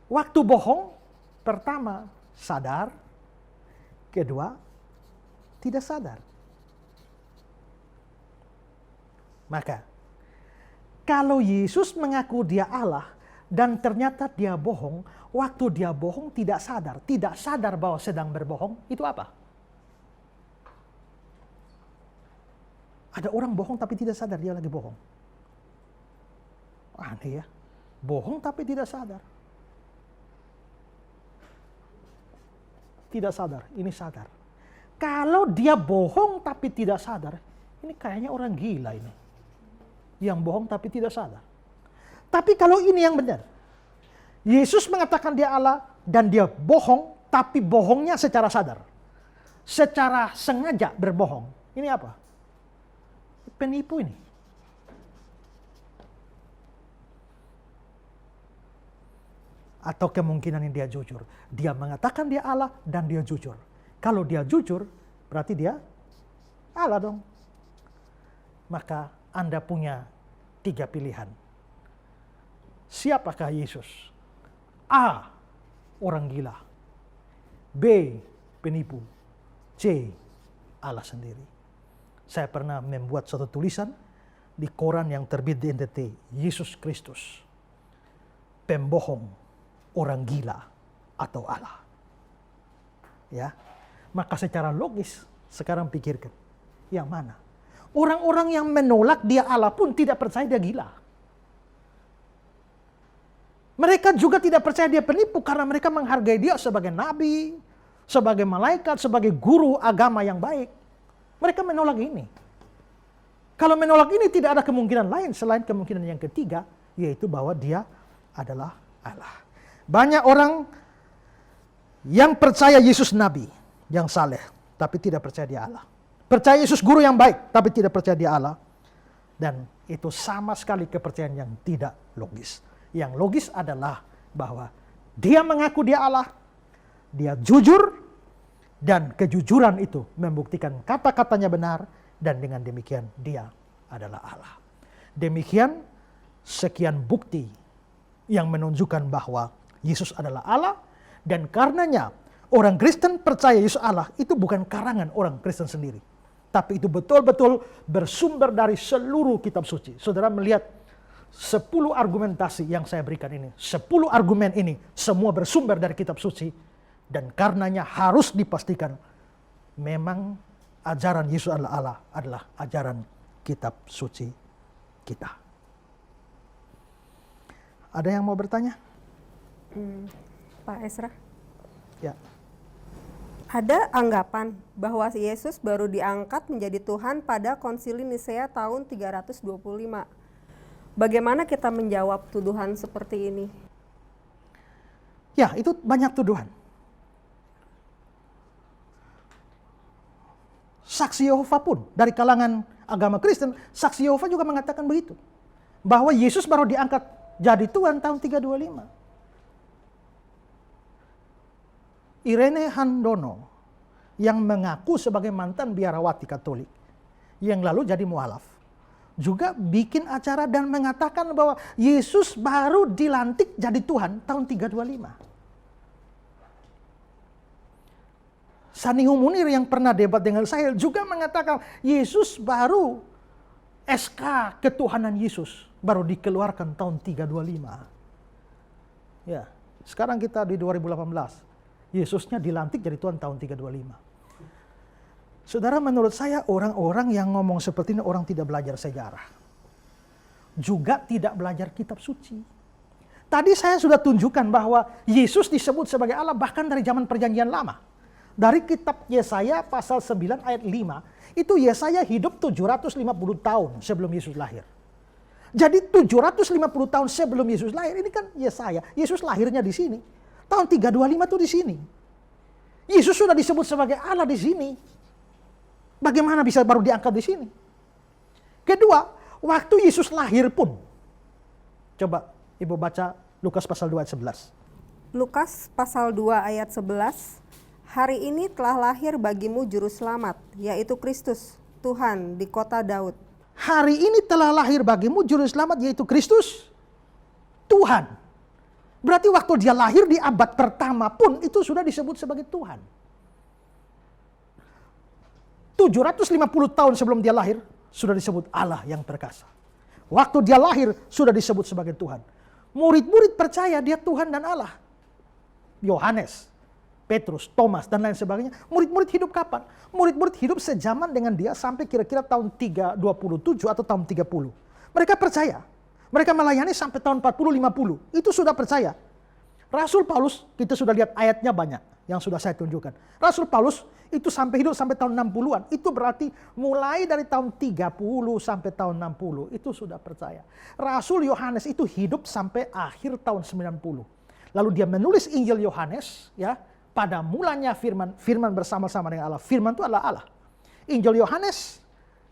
Waktu bohong, pertama sadar, kedua tidak sadar. Maka, kalau Yesus mengaku dia Allah dan ternyata dia bohong, waktu dia bohong tidak sadar bahwa sedang berbohong, itu apa? Ada orang bohong tapi tidak sadar dia lagi bohong. Aneh ya, bohong tapi tidak sadar. Tidak sadar, ini sadar. Kalau dia bohong tapi tidak sadar, ini kayaknya orang gila ini. Yang bohong tapi tidak sadar. Tapi kalau ini yang benar, Yesus mengatakan dia Allah dan dia bohong, tapi bohongnya secara sadar. Secara sengaja berbohong. Ini apa? Penipu ini. Atau kemungkinan yang dia jujur. Dia mengatakan dia Allah dan dia jujur. Kalau dia jujur, berarti dia Allah dong. Maka Anda punya 3 pilihan. Siapakah Yesus? A. Orang gila. B. Penipu. C. Allah sendiri. Saya pernah membuat suatu tulisan di koran yang terbit di NTT. Yesus Kristus, pembohong, orang gila, atau Allah. Ya, maka secara logis sekarang pikirkan, yang mana? Orang-orang yang menolak dia Allah pun tidak percaya dia gila. Mereka juga tidak percaya dia penipu karena mereka menghargai dia sebagai nabi, sebagai malaikat, sebagai guru agama yang baik. Mereka menolak ini. Kalau menolak ini tidak ada kemungkinan lain selain kemungkinan yang ketiga, yaitu bahwa dia adalah Allah. Banyak orang yang percaya Yesus nabi yang saleh, tapi tidak percaya dia Allah. Percaya Yesus guru yang baik, tapi tidak percaya dia Allah. Dan itu sama sekali kepercayaan yang tidak logis. Yang logis adalah bahwa dia mengaku dia Allah, dia jujur, dan kejujuran itu membuktikan kata-katanya benar, dan dengan demikian dia adalah Allah. Demikian sekian bukti yang menunjukkan bahwa Yesus adalah Allah, dan karenanya orang Kristen percaya Yesus Allah itu bukan karangan orang Kristen sendiri, tapi itu betul-betul bersumber dari seluruh kitab suci. Saudara melihat 10 argumentasi yang saya berikan ini, 10 argumen ini semua bersumber dari kitab suci, dan karenanya harus dipastikan memang ajaran Yesus adalah Allah adalah ajaran kitab suci kita. Ada yang mau bertanya? Pak Esra, Ya. ada anggapan bahwa Yesus baru diangkat menjadi Tuhan pada Konsili Nisea tahun 325. Bagaimana kita menjawab tuduhan seperti ini? Ya, itu banyak tuduhan. Saksi Yehova pun dari kalangan agama Kristen, saksi Yehova juga mengatakan begitu. Bahwa Yesus baru diangkat jadi Tuhan tahun 325. Irene Handono yang mengaku sebagai mantan biarawati Katolik, yang lalu jadi mualaf, juga bikin acara dan mengatakan bahwa Yesus baru dilantik jadi Tuhan tahun 325. Sanihu Munir yang pernah debat dengan saya juga mengatakan Yesus baru SK ketuhanan Yesus baru dikeluarkan tahun 325. Ya, sekarang kita di 2018. Yesusnya dilantik jadi Tuhan tahun 325. Saudara, menurut saya orang-orang yang ngomong seperti ini orang tidak belajar sejarah. Juga tidak belajar kitab suci. Tadi saya sudah tunjukkan bahwa Yesus disebut sebagai Allah bahkan dari zaman Perjanjian Lama. Dari kitab Yesaya pasal 9 ayat 5, itu Yesaya hidup 750 tahun sebelum Yesus lahir. Jadi 750 tahun sebelum Yesus lahir, ini kan Yesaya. Yesus lahirnya di sini. Tahun 325 itu di sini. Yesus sudah disebut sebagai Allah di sini. Bagaimana bisa baru diangkat di sini? Kedua, waktu Yesus lahir pun. Coba Ibu baca Lukas pasal 2 ayat 11. Lukas pasal 2 ayat 11. Hari ini telah lahir bagimu juru selamat, yaitu Kristus, Tuhan di kota Daud. Hari ini telah lahir bagimu juru selamat, yaitu Kristus, Tuhan. Berarti waktu dia lahir di abad pertama pun itu sudah disebut sebagai Tuhan. 750 tahun sebelum dia lahir sudah disebut Allah yang perkasa. Waktu dia lahir sudah disebut sebagai Tuhan. Murid-murid percaya dia Tuhan dan Allah. Yohanes, Petrus, Thomas, dan lain sebagainya. Murid-murid hidup kapan? Murid-murid hidup sejaman dengan dia sampai kira-kira tahun 327 atau tahun 30. Mereka percaya. Mereka melayani sampai tahun 40-50. Itu sudah percaya. Rasul Paulus, kita sudah lihat ayatnya banyak yang sudah saya tunjukkan. Rasul Paulus itu sampai hidup sampai tahun 60-an. Itu berarti mulai dari tahun 30 sampai tahun 60. Itu sudah percaya. Rasul Yohanes itu hidup sampai akhir tahun 90. Lalu dia menulis Injil Yohanes, ya. Pada mulanya firman bersama-sama dengan Allah. Firman itu adalah Allah. Injil Yohanes,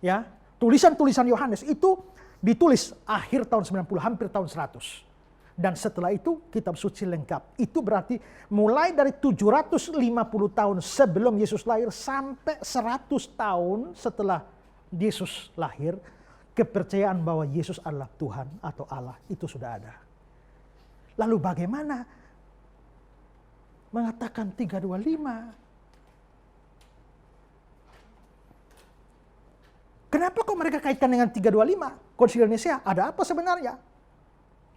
ya, tulisan-tulisan Yohanes itu ditulis akhir tahun 90, hampir tahun 100. Dan setelah itu kitab suci lengkap. Itu berarti mulai dari 750 tahun sebelum Yesus lahir sampai 100 tahun setelah Yesus lahir, kepercayaan bahwa Yesus adalah Tuhan atau Allah itu sudah ada. Lalu bagaimana mengatakan 325. Kenapa kok mereka kaitkan dengan 325? Konsili Nisea, ada apa sebenarnya?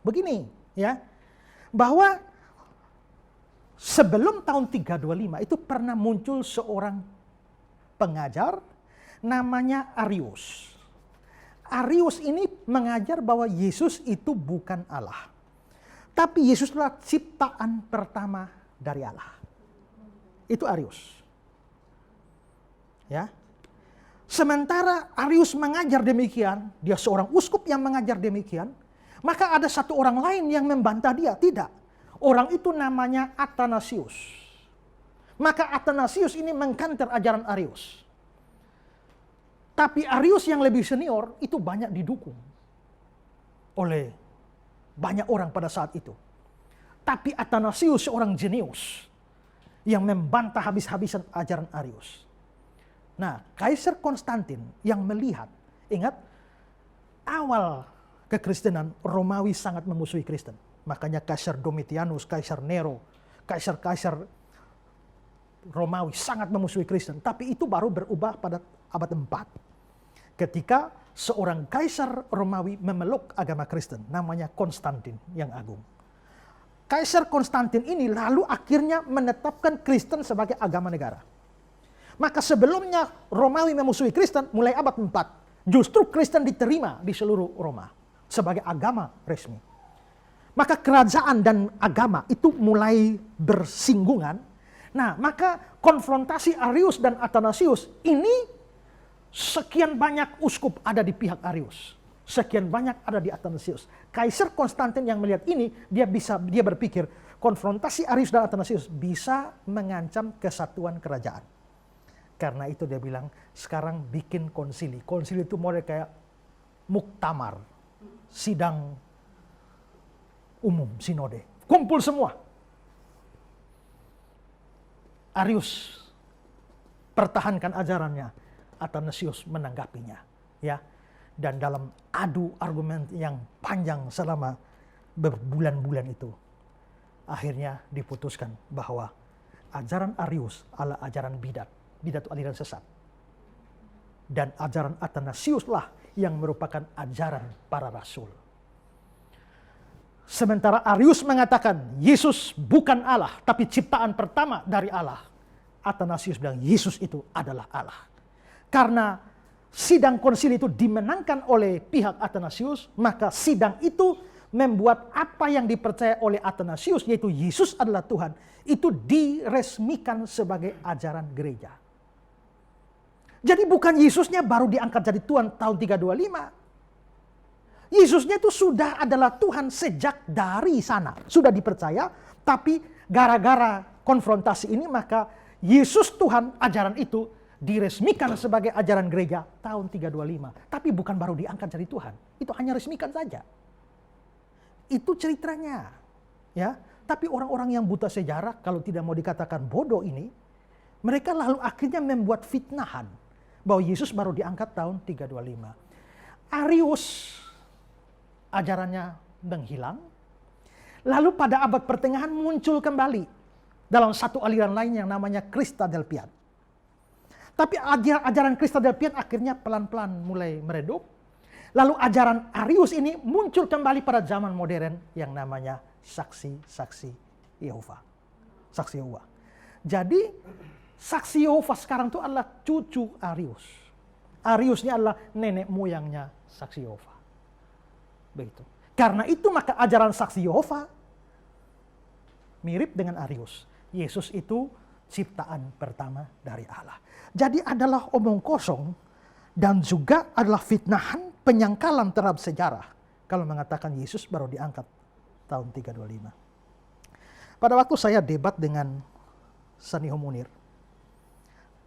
Begini, ya. Bahwa sebelum tahun 325 itu pernah muncul seorang pengajar namanya Arius. Arius ini mengajar bahwa Yesus itu bukan Allah. Tapi Yesus adalah ciptaan pertama dari Allah. Itu Arius. Ya. Sementara Arius mengajar demikian, dia seorang uskup yang mengajar demikian, maka ada satu orang lain yang membantah dia. Tidak. Orang itu namanya Athanasius. Maka Athanasius ini mengkanter ajaran Arius. Tapi Arius yang lebih senior itu banyak didukung oleh banyak orang pada saat itu. Tapi Athanasius seorang jenius yang membantah habis-habisan ajaran Arius. Nah, Kaisar Konstantin yang melihat, ingat, awal kekristenan Romawi sangat memusuhi Kristen. Makanya Kaisar Domitianus, Kaisar Nero, kaisar-kaisar Romawi sangat memusuhi Kristen. Tapi itu baru berubah pada abad 4. Ketika seorang kaisar Romawi memeluk agama Kristen, namanya Konstantin yang agung. Kaisar Konstantin ini lalu akhirnya menetapkan Kristen sebagai agama negara. Maka sebelumnya Romawi memusuhi Kristen mulai abad 4. Justru Kristen diterima di seluruh Roma sebagai agama resmi. Maka kerajaan dan agama itu mulai bersinggungan. Nah, maka konfrontasi Arius dan Athanasius ini sekian banyak uskup ada di pihak Arius. Sekian banyak ada di Athanasius. Kaisar Konstantin yang melihat ini, dia berpikir konfrontasi Arius dan Athanasius bisa mengancam kesatuan kerajaan. Karena itu dia bilang, sekarang bikin konsili. Konsili itu model kayak muktamar, sidang umum, sinode. Kumpul semua. Arius pertahankan ajarannya, Athanasius menanggapinya. Ya. Dan dalam adu argumen yang panjang selama berbulan-bulan itu, akhirnya diputuskan bahwa ajaran Arius adalah ajaran bidat itu aliran sesat. Dan ajaran Athanasius lah yang merupakan ajaran para rasul. Sementara Arius mengatakan Yesus bukan Allah, tapi ciptaan pertama dari Allah. Athanasius bilang Yesus itu adalah Allah. Karena sidang konsili itu dimenangkan oleh pihak Athanasius, maka sidang itu membuat apa yang dipercaya oleh Athanasius, yaitu Yesus adalah Tuhan, itu diresmikan sebagai ajaran gereja. Jadi bukan Yesusnya baru diangkat jadi Tuhan tahun 325. Yesusnya itu sudah adalah Tuhan sejak dari sana. Sudah dipercaya, tapi gara-gara konfrontasi ini maka Yesus Tuhan, ajaran itu diresmikan sebagai ajaran gereja tahun 325. Tapi bukan baru diangkat jadi Tuhan. Itu hanya resmikan saja. Itu ceritanya. Ya. Tapi orang-orang yang buta sejarah, kalau tidak mau dikatakan bodoh ini, mereka lalu akhirnya membuat fitnahan bahwa Yesus baru diangkat tahun 325. Arius ajarannya menghilang. Lalu pada abad pertengahan muncul kembali dalam satu aliran lain yang namanya Kristadelpian. Tapi ajaran Kristadelpian akhirnya pelan-pelan mulai meredup. Lalu ajaran Arius ini muncul kembali pada zaman modern yang namanya saksi-saksi Yehova. Saksi Yehova. Jadi saksi Yehova sekarang itu adalah cucu Arius. Arius ini adalah nenek moyangnya saksi Yehova. Begitu. Karena itu maka ajaran saksi Yehova mirip dengan Arius. Yesus itu ciptaan pertama dari Allah. Jadi adalah omong kosong dan juga adalah fitnahan, penyangkalan terhadap sejarah kalau mengatakan Yesus baru diangkat tahun 325. Pada waktu saya debat dengan Saniho Munir,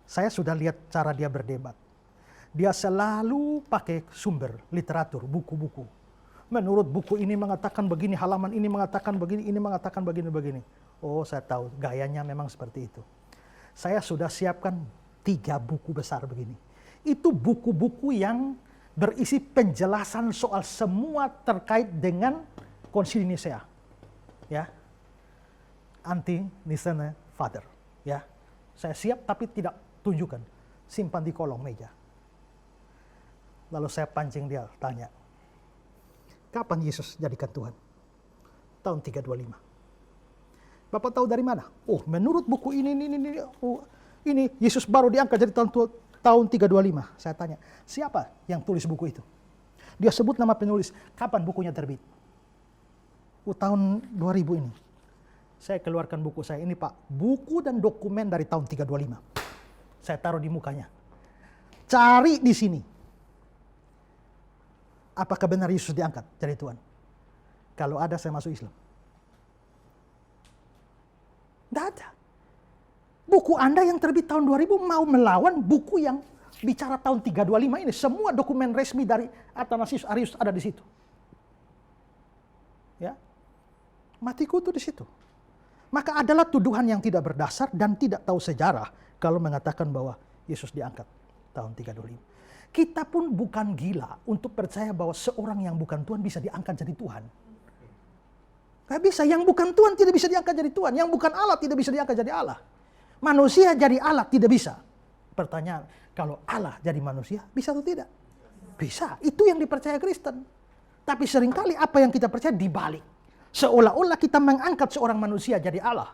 saya sudah lihat cara dia berdebat. Dia selalu pakai sumber literatur, buku-buku. Menurut buku ini mengatakan begini, halaman ini mengatakan begini, ini mengatakan begini-begini. Oh, saya tahu gayanya memang seperti itu. Saya sudah siapkan 3 buku besar begini. Itu buku-buku yang berisi penjelasan soal semua terkait dengan Konsili Nisea. Ya. anti Nisene Father. Ya, saya siap tapi tidak tunjukkan, simpan di kolong meja. Lalu saya pancing dia, tanya, kapan Yesus jadikan Tuhan? Tahun 325. Bapak tahu dari mana? Oh, menurut buku ini, ini Yesus baru diangkat jadi tahun 325. Saya tanya, siapa yang tulis buku itu? Dia sebut nama penulis, kapan bukunya terbit? Tahun 2000 ini. Saya keluarkan buku saya, ini Pak, buku dan dokumen dari tahun 325. Saya taruh di mukanya. Cari di sini. Apakah benar Yesus diangkat jadi Tuhan? Kalau ada, saya masuk Islam. Tidak ada. Buku Anda yang terbit tahun 2000 mau melawan buku yang bicara tahun 325 ini. Semua dokumen resmi dari Athanasius Arius ada di situ. Ya, mati kutu di situ. Maka adalah tuduhan yang tidak berdasar dan tidak tahu sejarah kalau mengatakan bahwa Yesus diangkat tahun 325. Kita pun bukan gila untuk percaya bahwa seorang yang bukan Tuhan bisa diangkat jadi Tuhan. Gak bisa, yang bukan Tuhan tidak bisa diangkat jadi Tuhan. Yang bukan Allah tidak bisa diangkat jadi Allah. Manusia jadi Allah tidak bisa. Pertanyaan, kalau Allah jadi manusia, bisa atau tidak? Bisa, itu yang dipercaya Kristen. Tapi seringkali apa yang kita percaya dibalik. Seolah-olah kita mengangkat seorang manusia jadi Allah.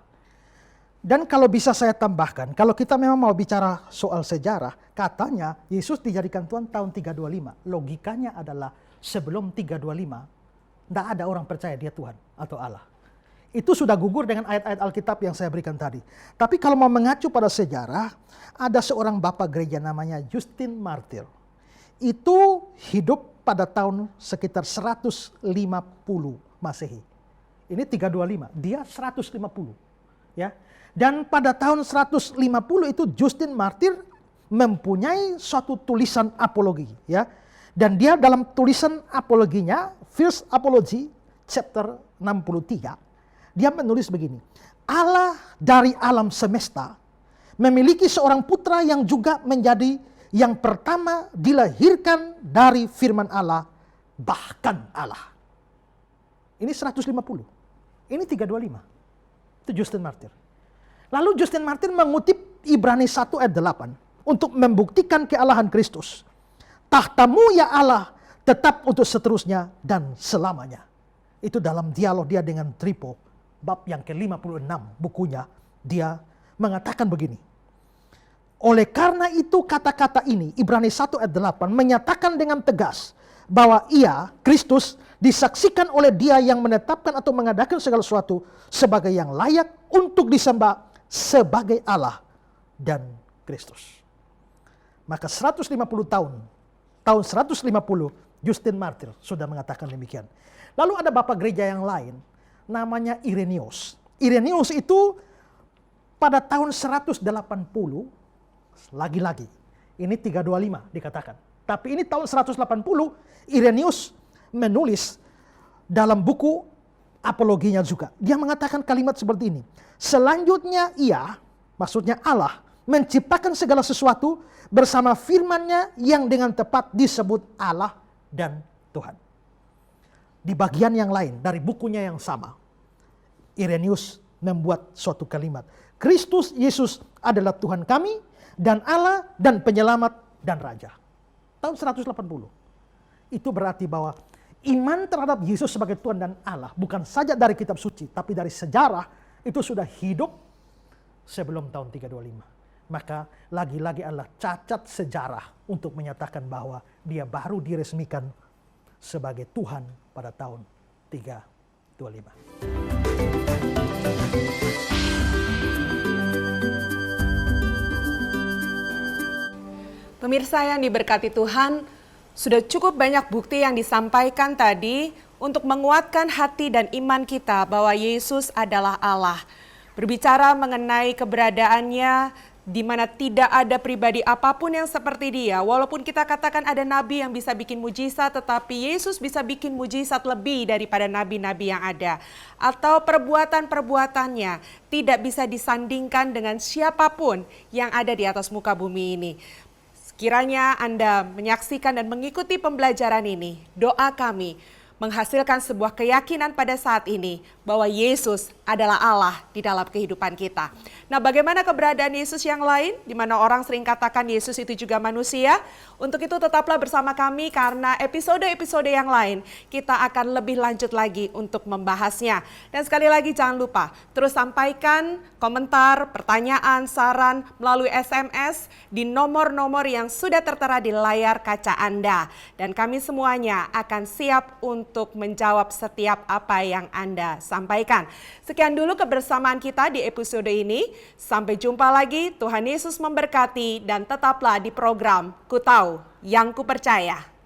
Dan kalau bisa saya tambahkan, kalau kita memang mau bicara soal sejarah, katanya Yesus dijadikan Tuhan tahun 325. Logikanya adalah sebelum 325, tidak ada orang percaya dia Tuhan atau Allah. Itu sudah gugur dengan ayat-ayat Alkitab yang saya berikan tadi. Tapi kalau mau mengacu pada sejarah, ada seorang bapak gereja namanya Justin Martyr. Itu hidup pada tahun sekitar 150 Masehi. Ini 325, dia 150. Ya. Dan pada tahun 150 itu Justin Martyr mempunyai suatu tulisan apologi, ya. Dan dia dalam tulisan apologinya, First Apology, chapter 63, dia menulis begini. Allah dari alam semesta memiliki seorang putra yang juga menjadi yang pertama dilahirkan dari firman Allah, bahkan Allah. Ini 150. Ini 325. Itu Justin Martyr. Lalu Justin Martyr mengutip Ibrani 1 ayat 8 untuk membuktikan kealahan Kristus. Tahtamu ya Allah tetap untuk seterusnya dan selamanya. Itu dalam dialog dia dengan Trypho, bab yang ke-56 bukunya, dia mengatakan begini. Oleh karena itu kata-kata ini, Ibrani 1 ayat 8 menyatakan dengan tegas bahwa ia, Kristus, disaksikan oleh dia yang menetapkan atau mengadakan segala sesuatu sebagai yang layak untuk disembah sebagai Allah dan Kristus. Maka 150 tahun 150 Justin Martyr sudah mengatakan demikian. Lalu ada bapak gereja yang lain namanya Irenaeus. Irenaeus itu pada tahun 180 lagi-lagi. Ini 325 dikatakan. Tapi ini tahun 180 Irenaeus menulis dalam buku apologinya juga. Dia mengatakan kalimat seperti ini. Selanjutnya ia, maksudnya Allah, menciptakan segala sesuatu bersama firman-Nya yang dengan tepat disebut Allah dan Tuhan. Di bagian yang lain dari bukunya yang sama, Irenaeus membuat suatu kalimat. Kristus Yesus adalah Tuhan kami dan Allah dan penyelamat dan Raja. Tahun 180. Itu berarti bahwa iman terhadap Yesus sebagai Tuhan dan Allah bukan saja dari kitab suci, tapi dari sejarah itu sudah hidup sebelum tahun 325. Maka lagi-lagi adalah cacat sejarah untuk menyatakan bahwa dia baru diresmikan sebagai Tuhan pada tahun 325. Pemirsa yang diberkati Tuhan, sudah cukup banyak bukti yang disampaikan tadi untuk menguatkan hati dan iman kita bahwa Yesus adalah Allah. Berbicara mengenai keberadaannya di mana tidak ada pribadi apapun yang seperti dia. Walaupun kita katakan ada nabi yang bisa bikin mujizat, tetapi Yesus bisa bikin mujizat lebih daripada nabi-nabi yang ada. Atau perbuatan-perbuatannya tidak bisa disandingkan dengan siapapun yang ada di atas muka bumi ini. Kiranya Anda menyaksikan dan mengikuti pembelajaran ini. Doa kami, menghasilkan sebuah keyakinan pada saat ini bahwa Yesus adalah Allah di dalam kehidupan kita. Nah, bagaimana keberadaan Yesus yang lain, di mana orang sering katakan Yesus itu juga manusia? Untuk itu tetaplah bersama kami karena episode-episode yang lain kita akan lebih lanjut lagi untuk membahasnya. Dan sekali lagi jangan lupa terus sampaikan komentar, pertanyaan, saran melalui SMS di nomor-nomor yang sudah tertera di layar kaca Anda. Dan kami semuanya akan siap untuk menjawab setiap apa yang Anda sampaikan. Sekian dulu kebersamaan kita di episode ini. Sampai jumpa lagi, Tuhan Yesus memberkati dan tetaplah di program Ku Tahu Yang Ku Percaya.